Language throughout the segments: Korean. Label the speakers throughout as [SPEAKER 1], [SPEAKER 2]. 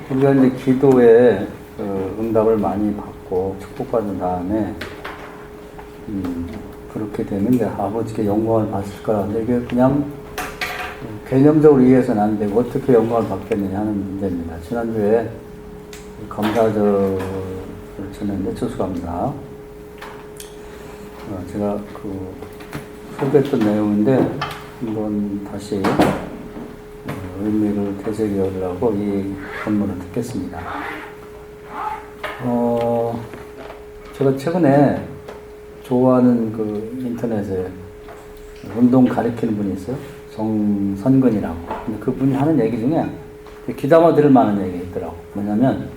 [SPEAKER 1] 우리가 이제 기도에 응답을 많이 받고 축복받은 다음에 그렇게 되면 이제 아버지께 영광을 받을 거라는데 이게 그냥 개념적으로 이해해서는 안 되고 어떻게 영광을 받겠느냐 하는 문제입니다. 지난주에 감사절을 지냈는데 추수감사 제가 그 소개했던 내용인데 한번 다시 의미를 되새기려고 이 본문을 듣겠습니다. 제가 최근에 좋아하는 그 인터넷에 운동 가르치는 분이 있어요. 정선근이라고. 근데 그분이 하는 얘기 중에 귀담아 들을 만한 얘기 있더라고. 뭐냐면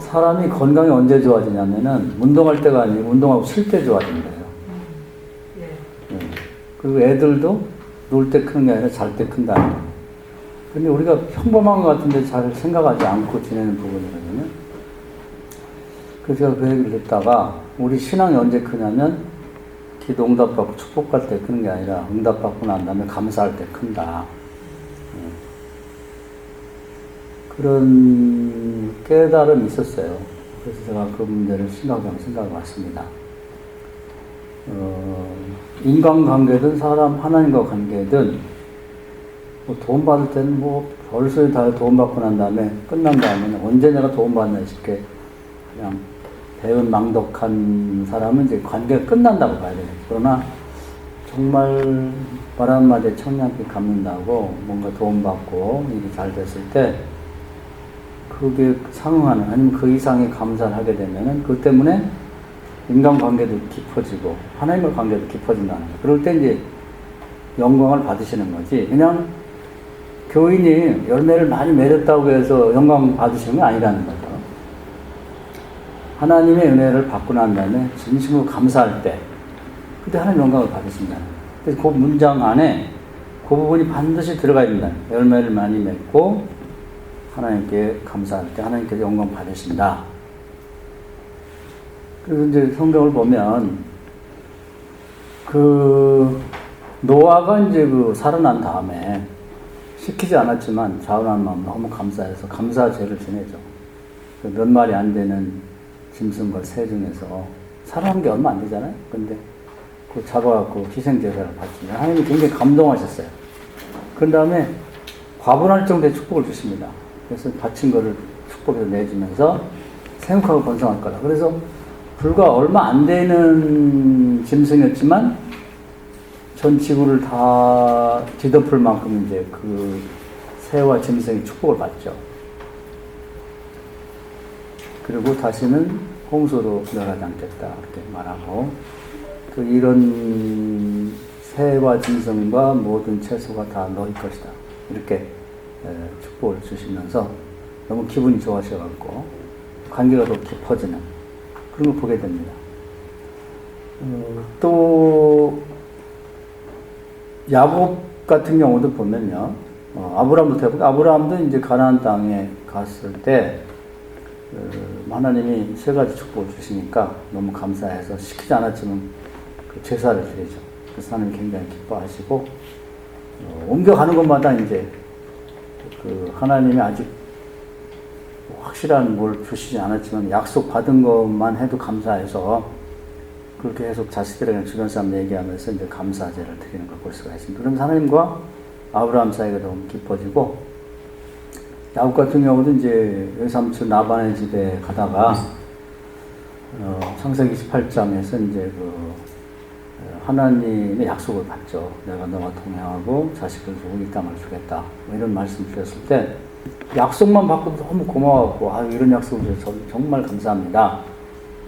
[SPEAKER 1] 사람이 건강이 언제 좋아지냐면은 운동할 때가 아니고 운동하고 쉴 때 좋아진대요. 그리고 애들도 놀 때 크는 게 아니라 잘 때 큰다는 거예요. 근데 우리가 평범한 것 같은데 잘 생각하지 않고 지내는 부분이거든요. 그래서 제가 그 얘기를 듣다가 우리 신앙이 언제 크냐면 기도 응답받고 축복할 때 크는 게 아니라 응답받고 난 다음에 감사할 때 큰다. 그런 깨달음이 있었어요. 그래서 제가 그 문제를 심각하게 생각해 봤습니다. 인간관계든 사람 하나님과 관계든 뭐 돈 받을 때는 뭐 별소리 다 돈 받고 난 다음에 끝난 다음에 언제 내가 돈 받나 싶게 그냥 배은 망덕한 사람은 이제 관계가 끝난다고 봐야 돼요. 그러나 정말 말 한마디에 청량히 갚는다고 뭔가 돈 받고 일이 잘 됐을 때 그게 상응하는 아니면 그 이상의 감사를 하게 되면은 그 때문에 인간관계도 깊어지고 하나님과 관계도 깊어진다는 거예요. 그럴 때 이제 영광을 받으시는 거지. 그냥 교인이 열매를 많이 맺었다고 해서 영광 받으시는 게 아니라는 거죠. 하나님의 은혜를 받고 난 다음에 진심으로 감사할 때 그때 하나님 영광을 받으신다는 거예요. 그래서 그 문장 안에 그 부분이 반드시 들어가야 된다는 거예요. 열매를 많이 맺고 하나님께 감사할 때 하나님께서 영광 받으신다. 그래서 이제 성경을 보면 그 노아가 이제 그 살아난 다음에 시키지 않았지만 자원한 마음 너무 감사해서 감사제를 지내죠. 몇 마리 안 되는 짐승과 새 중에서 살아난 게 얼마 안 되잖아요. 근데 그 잡아갖고 희생제사를 바치면 하나님이 굉장히 감동하셨어요. 그 다음에 과분할 정도의 축복을 주십니다. 그래서 바친 거를 축복해서 내주면서 생육하고 번성할 거다. 그래서 불과 얼마 안 되는 짐승이었지만 전 지구를 다 뒤덮을 만큼 이제 그 새와 짐승이 축복을 받죠. 그리고 다시는 홍수로 멸하지 않겠다 이렇게 말하고 또 이런 새와 짐승과 모든 채소가 다 너희 것이다 이렇게 축복을 주시면서 너무 기분이 좋아하셔갖고 관계가 더 깊어지는 그런 걸 보게 됩니다. 또 야곱 같은 경우도 보면요, 아브라함부터 해보니까 아브라함도 이제 가나안 땅에 갔을 때 하나님이 세 가지 축복을 주시니까 너무 감사해서 시키지 않았지만 그 제사를 드리죠. 그래서 하나님 굉장히 기뻐하시고 옮겨가는 것마다 이제 그 하나님이 아직 확실한 뭘 주시지 않았지만 약속 받은 것만 해도 감사해서 그렇게 계속 자식들에게 주변 사람 얘기하면서 이제 감사제를 드리는 걸 볼 수가 있습니다. 그러면서 하나님과 아브라함 사이가 너무 깊어지고 야곱 같은 경우도 이제 외삼촌 라반의 집에 가다가 창세기 28장에서 이제 그 하나님의 약속을 받죠. 내가 너와 동행하고 자식을 주고 이 땅을 주겠다. 뭐 이런 말씀 드렸을 때 약속만 받고 너무 고마웠고 이런 약속을 주셔서 정말 감사합니다.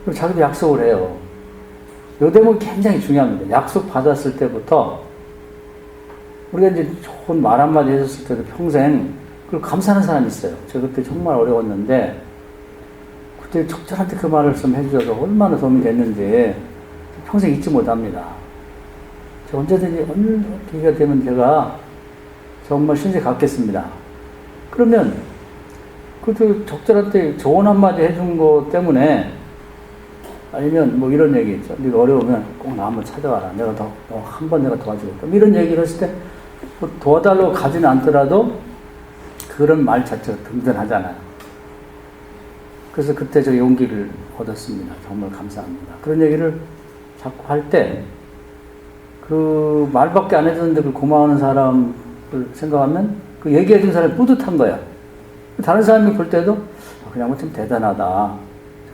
[SPEAKER 1] 그리고 자기도 약속을 해요. 이 대목이 굉장히 중요합니다. 약속 받았을 때부터 우리가 이제 좋은 말 한마디 해줬을 때도 평생 그걸 감사하는 사람이 있어요. 제가 그때 정말 어려웠는데 그때 적절한테 그 말을 좀 해주셔서 얼마나 도움이 됐는지 평생 잊지 못합니다. 제가 언제든지 어느 기회가 되면 제가 정말 신세 갖겠습니다. 그러면 그때 적절한테 조언 한마디 해준 것 때문에 아니면 뭐 이런 얘기 있죠. 네가 어려우면 꼭 나 한번 찾아와라. 내가 한 번 내가 도와주겠다. 이런 얘기를 했을 때 뭐 도와달라고 가지는 않더라도 그런 말 자체가 든든하잖아요. 그래서 그때 저 용기를 얻었습니다. 정말 감사합니다. 그런 얘기를 자꾸 할 때, 그 말밖에 안 해줬는데 그 고마워하는 사람을 생각하면 그 얘기해준 사람이 뿌듯한 거야. 다른 사람이 볼 때도 그냥 뭐 좀 대단하다,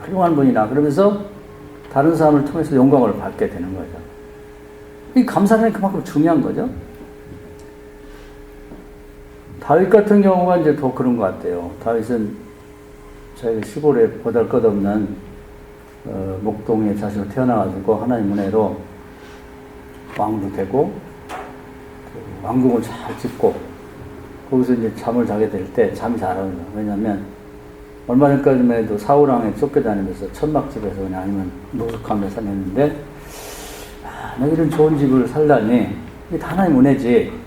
[SPEAKER 1] 훌륭한 분이나 그러면서 다른 사람을 통해서 영광을 받게 되는 거죠. 이 감사는 그만큼 중요한 거죠. 다윗 같은 경우가 이제 더 그런 것 같아요. 다윗은 자기 시골에 보잘것없는 목동의 자식으로 태어나가지고 하나님 은혜로 왕도 되고 왕궁을 잘 짓고 거기서 이제 잠을 자게 될 때 잠이 잘 안 와요. 왜냐하면 얼마 전까지만 해도 사울왕에 쫓겨다니면서 천막집에서 그냥 아니면 노숙하며 살았는데 내가 이런 좋은 집을 살다니 이게 다 하나님 은혜지.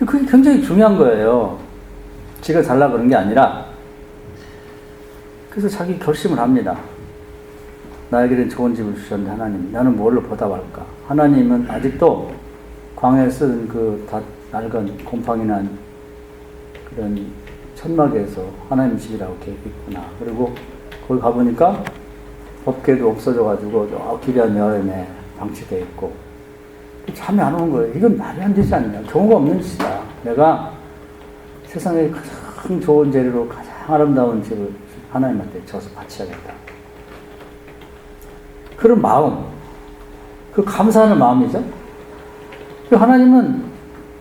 [SPEAKER 1] 그게 굉장히 중요한 거예요. 지가 잘나 그런 게 아니라. 그래서 자기 결심을 합니다. 나에게는 좋은 집을 주셨는데 하나님, 나는 뭘로 보답할까? 하나님은 아직도 광야에 쓴 그 다 낡은 곰팡이 난 그런 천막에서 하나님 집이라고 계획이 있구나. 그리고 거기 가보니까 법궤도 없어져가지고 저 기리한 여름에 방치되어 있고 잠이 안 오는 거예요. 이건 말이 안 되지 않냐. 경우가 없는 짓이다. 내가 세상에 가장 좋은 재료로 가장 아름다운 집을 하나님한테 줘서 바쳐야겠다. 그런 마음, 그 감사하는 마음이죠. 그 하나님은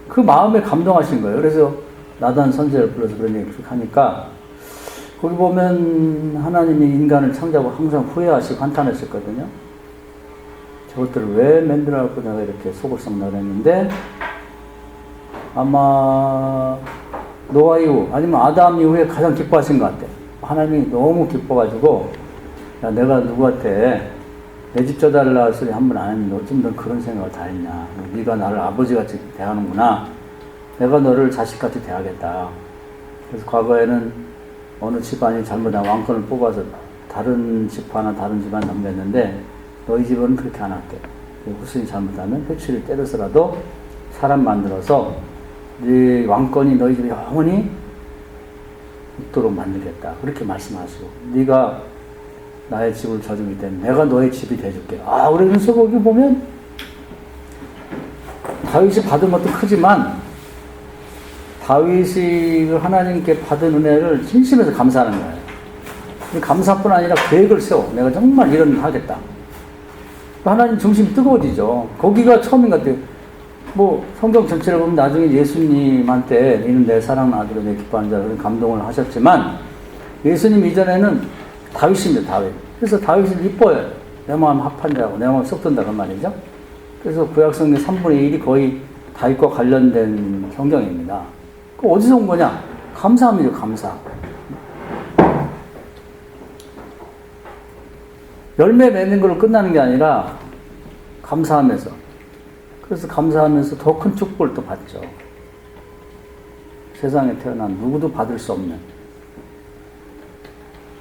[SPEAKER 1] 그 마음에 감동하신 거예요. 그래서 나단 선지자를 불러서 그런 얘기를 하니까 거기 보면 하나님이 인간을 창조하고 항상 후회하시고 한탄하셨거든요. 저것들을 왜 만들어갖고 내가 이렇게 속을 썩나 그랬는데 아마 노아 이후 아니면 아담 이후에 가장 기뻐하신 것 같아요. 하나님이 너무 기뻐가지고 야, 내가 누구한테 내 집 져달라 소리 한 번 안 했는데 어쩜 넌 그런 생각을 다 했냐. 네가 나를 아버지같이 대하는구나. 내가 너를 자식같이 대하겠다. 그래서 과거에는 어느 집안이 잘못한 왕권을 뽑아서 다른 집하나 다른 집안 넘겼는데 너희 집은 그렇게 안 할게. 후손이 잘못하면 회초리 때려서라도 사람 만들어서 네 왕권이 너희 집에 영원히 있도록 만들겠다. 그렇게 말씀하시고 네가 나의 집을 져주기 때문에 내가 너의 집이 돼줄게. 그러면서 거기 보면 다윗이 받은 것도 크지만 다윗이 하나님께 받은 은혜를 진심에서 감사하는 거예요. 감사뿐 아니라 계획을 세워. 내가 정말 이런 일 하겠다. 하나님 중심이 뜨거워지죠. 거기가 처음인 것 같아요. 뭐 성경 전체를 보면 나중에 예수님한테 이는 내 사랑하는 아들로 내 기뻐하는 자라 그런 감동을 하셨지만 예수님 이전에는 다윗입니다. 다윗. 그래서 다윗을 이뻐요. 내 마음 합한 자고 내 마음 쏙 든다 그 말이죠. 그래서 구약성경 3분의 1이 거의 다윗과 관련된 성경입니다. 그 어디서 온 거냐? 감사함이죠. 감사. 열매 맺는 걸로 끝나는 게 아니라 감사하면서, 그래서 감사하면서 더 큰 축복을 또 받죠. 세상에 태어난 누구도 받을 수 없는.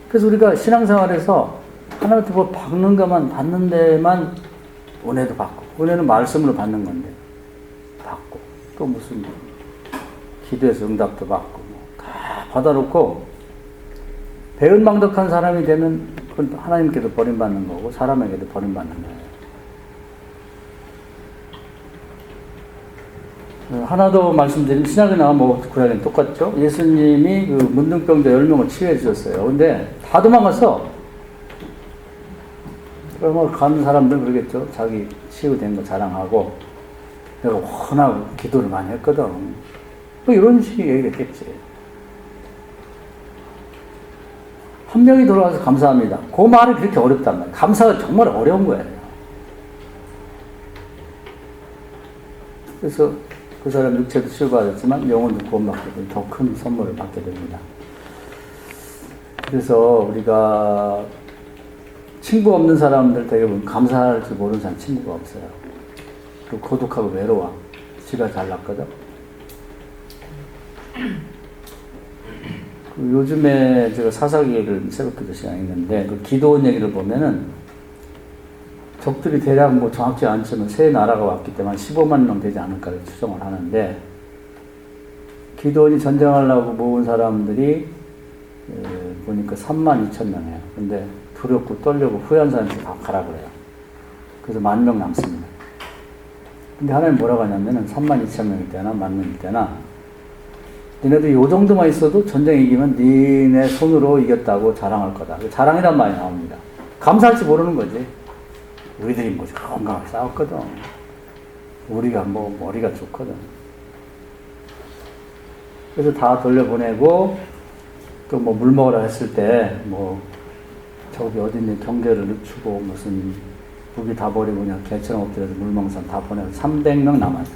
[SPEAKER 1] 그래서 우리가 신앙생활에서 하나님께 뭐 받는 것만 받는 데만 은혜도 받고, 은혜는 말씀으로 받는 건데 받고, 또 무슨 기도해서 응답도 받고 다 받아놓고 배은망덕한 사람이 되면 그건 하나님께도 버림받는 거고 사람에게도 버림받는 거예요. 하나 더 말씀드리면 신약이나 뭐 구약에는 똑같죠. 예수님이 그 문둥병자 10명을 치유해 주셨어요. 근데 다 도망가서 그러면 가는 사람들 그러겠죠. 자기 치유된 거 자랑하고 내가 워낙 기도를 많이 했거든. 뭐 이런 식의 얘기를 했겠지. 한 명이 돌아와서 감사합니다. 그 말이 그렇게 어렵단 말이에요. 감사가 정말 어려운 거예요. 그래서 그 사람 육체도 치유받았지만 영혼도 구원받게 더 큰 선물을 받게 됩니다. 그래서 우리가 친구 없는 사람들 대부분 감사할 줄 모르는 사람 친구가 없어요. 그리고 고독하고 외로워. 지가 잘났거든. 요즘에 제가 사사기를 새벽기도 시간에 있는데 그 기도원 얘기를 보면은 적들이 대략 뭐 정확지 않지만 세 나라가 왔기 때문에 15만 명 되지 않을까 추정을 하는데 기도원이 전쟁하려고 모은 사람들이 보니까 32,000명이에요. 근데 두렵고 떨려고 후회한 사람들이 다 가라 그래요. 그래서 10,000명 남습니다. 근데 하나님 뭐라고 하냐면은 32,000명일 때나 10,000명일 때나 니네들이 요 정도만 있어도 전쟁 이기면 니네 손으로 이겼다고 자랑할 거다. 자랑이란 말이 나옵니다. 감사할지 모르는 거지. 우리들이 뭐 건강하게 싸웠거든. 우리가 뭐 머리가 좋거든. 그래서 다 돌려보내고 또 뭐 물 먹으라 했을 때 뭐 저기 어디 있는 경계를 늦추고 무슨 무기 다 버리고 그냥 개처럼 엎드려서 물 먹는 사람 다 보내고 300명 남았어요.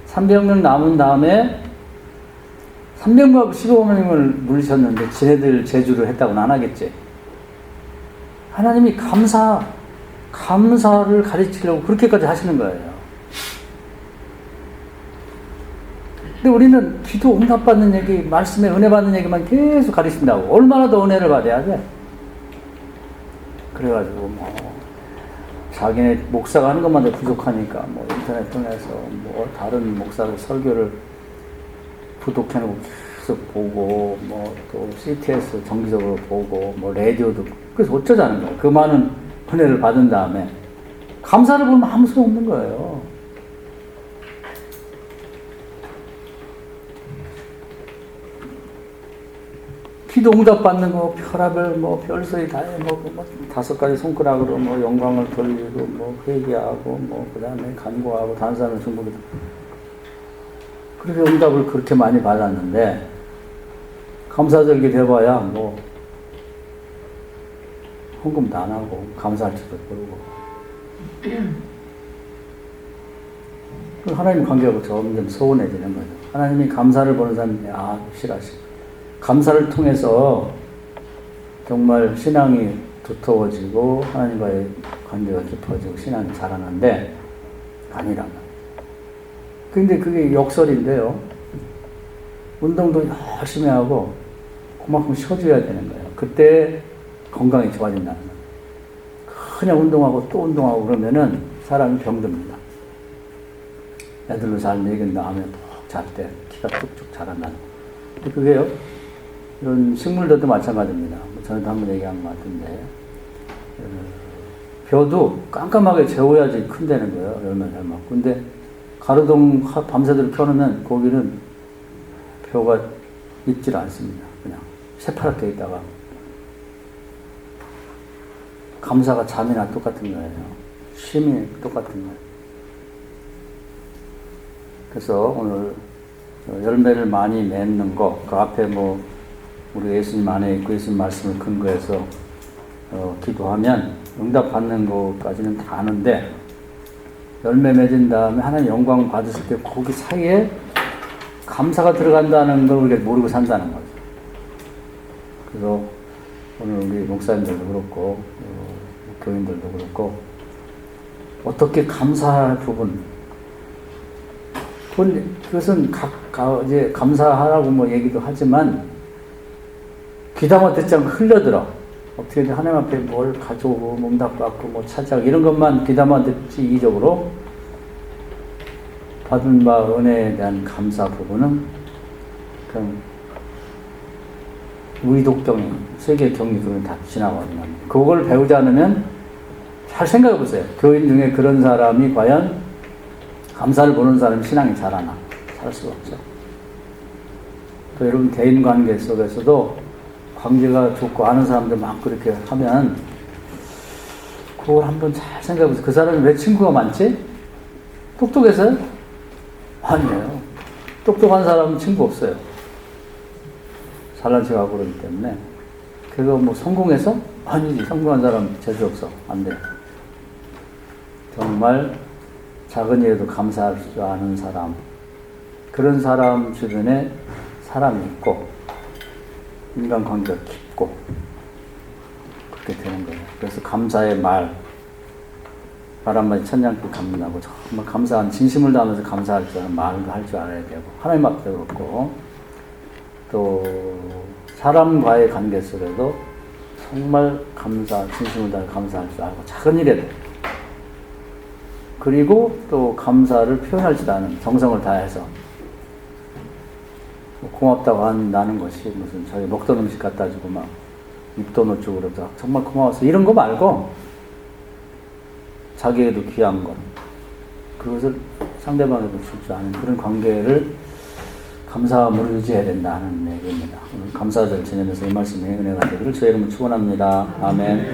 [SPEAKER 1] 300명 남은 다음에 300명하고 15명을 물리셨는데 지네들 제주를 했다고는 안 하겠지. 하나님이 감사를 가르치려고 그렇게까지 하시는 거예요. 근데 우리는 기도 응답받는 얘기, 말씀에 은혜 받는 얘기만 계속 가르친다고. 얼마나 더 은혜를 받아야 돼? 그래가지고 뭐 자기네 목사가 하는 것만 더 부족하니까 뭐 인터넷 통해서 뭐 다른 목사의 설교를 구독해놓고 계속 보고 뭐 또 CTS 정기적으로 보고 뭐 라디오도 그래서 어쩌자는 거예요. 그 많은 은혜를 받은 다음에 감사를 보면 아무 소용 없는 거예요. 기도 응답 받는 거 별하별 뭐 별소리 다 해 뭐 5가지 손가락으로 뭐 영광을 돌리고 뭐 회개하고 뭐 그다음에 간구하고 다른 사람을 중보기도 그렇게 응답을 그렇게 많이 받았는데 감사절기 돼봐야 뭐 헌금도 안 하고 감사할지도 모르고 하나님 관계하고 점점 소원해지는 거죠. 하나님이 감사를 보는 사람이 싫어하시고 감사를 통해서 정말 신앙이 두터워지고 하나님과의 관계가 깊어지고 신앙이 자라는데 아니란 말이에요. 근데 그게 역설인데요. 운동도 열심히 하고 그만큼 쉬어줘야 되는 거예요. 그때 건강이 좋아진다는 거예요. 그냥 운동하고 또 운동하고 그러면은 사람이 병듭니다. 애들로 잘 먹인 다음에 푹 잘 때 키가 뚝뚝 자란다는 거예요. 근데 그게요. 이런 식물들도 마찬가지입니다. 전에도 한번 얘기한 것 같은데 벼도 깜깜하게 재워야지 큰다는 거예요. 열매 잘 먹고. 근데 가로등 밤새도록 켜놓으면 거기는 벼가 익질 않습니다. 그냥 새파랗게 있다가 감사가 잠이나 똑같은 거예요. 쉼이 똑같은 거예요. 그래서 오늘 열매를 많이 맺는 거, 그 앞에 뭐 우리 예수님 안에 있고 예수님 말씀을 근거해서 기도하면 응답받는 것까지는 다 아는데 열매 맺은 다음에 하나님 영광 받으실 때 거기 사이에 감사가 들어간다는 걸 우리가 모르고 산다는 거죠. 그래서 오늘 우리 목사님들도 그렇고 교인들도 그렇고 어떻게 감사할 부분 그것은 이제 감사하라고 뭐 얘기도 하지만 귀담아 듣지 않고 흘려들어. 어떻게든 하나님 앞에 뭘 가져오고 응답받고 뭐 찾아가고 이런 것만 귀담아 듣지 이기적으로 받은 바 은혜에 대한 감사 부분은 그냥 의독경이 세계 경리 그런 다 지나가거든요. 그걸 배우지 않으면 잘 생각해 보세요. 교인 중에 그런 사람이 과연 감사를 보는 사람이 신앙이 자라나? 살 수가 없죠. 또 여러분 대인관계 속에서도 관계가 좋고 아는 사람들 막 그렇게 하면 그걸 한번 잘 생각해 보세요. 그 사람이 왜 친구가 많지? 똑똑해서요? 아니에요. 똑똑한 사람은 친구 없어요. 잘난 척하고 그러기 때문에. 그거 뭐 성공해서? 아니지. 성공한 사람 재수 없어. 안 돼. 정말 작은 일에도 감사할 줄 아는 사람. 그런 사람 주변에 사람이 있고 인간관계가 깊고 그렇게 되는 거예요. 그래서 감사의 말 한마디 천냥빛 감사하고 정말 감사한 진심을 다하면서 감사할 줄 아는 말도 할 줄 알아야 되고 하나님 앞에도 그렇고 또 사람과의 관계 속에도 정말 진심을 다해 감사할 줄 알고 작은 일에도 그리고 또 감사를 표현할 줄 아는 정성을 다해서 고맙다고 한다는 것이 무슨 저희 먹던 음식 갖다 주고 막 입도 놓고 그러다 정말 고마워서 이런 거 말고 자기에게도 귀한 것 그것을 상대방에도 줄 줄 아는 그런 관계를 감사함으로 유지해야 된다는 얘기입니다. 오늘 감사절 지내면서 이 말씀에 은혜가 되기를 주의 이름으로 축원합니다. 아멘.